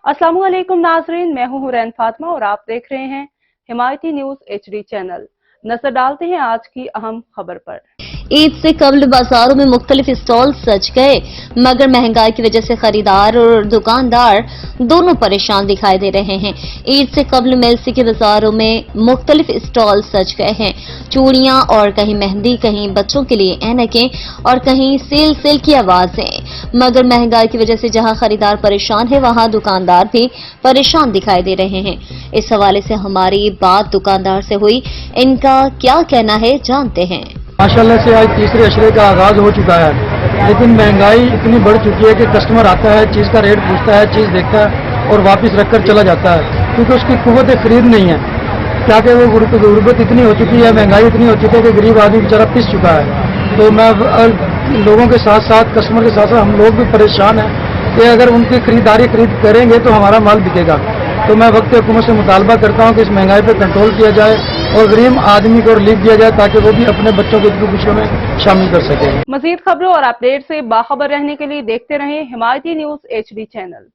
अस्सलाम वालेकुम नाजरीन, मैं हूं हुरैन फातिमा और आप देख रहे हैं हिमायती न्यूज HD चैनल। नजर डालते हैं आज की अहम खबर पर। ईद से कबल बाजारों में मुख्तलिफ स्टॉल सज गए, मगर महंगाई की वजह से खरीदार और दुकानदार दोनों परेशान दिखाई दे रहे हैं। ईद से कबल मेलसी के बाजारों में मुख्तलिफ स्टॉल सज गए हैं। चूड़ियां और कहीं मेहंदी, कहीं बच्चों के लिए ऐनकें और कहीं सेल की आवाजें। मगर महंगाई की वजह से जहां खरीदार परेशान है, वहां दुकानदार भी परेशान दिखाई दे रहे हैं। इस हवाले से हमारी बात दुकानदार से हुई, इनका क्या कहना है जानते हैं। माशाल्लाह से आज तीसरे अशरे का आगाज हो चुका है, लेकिन महंगाई इतनी बढ़ चुकी है कि कस्टमर आता है, चीज़ का रेट पूछता है, चीज़ देखता है और वापस रखकर चला जाता है, क्योंकि उसकी कुव्वत खरीद नहीं है। क्या कि वो गुर्बत इतनी हो चुकी है, महंगाई इतनी हो चुकी है कि गरीब आदमी बेचारा पिस चुका है। तो मैं लोगों के साथ साथ, कस्टमर के साथ साथ हम लोग भी परेशान हैं कि अगर उनकी खरीदारी करेंगे तो हमारा माल बिकेगा। तो मैं वक्त हुकूमत से मुतालबा करता हूँ कि इस महंगाई पर कंट्रोल किया जाए और गरीब आदमी को रिलीफ दिया जाए, ताकि वो भी अपने बच्चों को इसकी खुशियों में शामिल कर सके। मजीद खबरों और अपडेट से बाखबर रहने के लिए देखते रहें हिमायती न्यूज HD चैनल।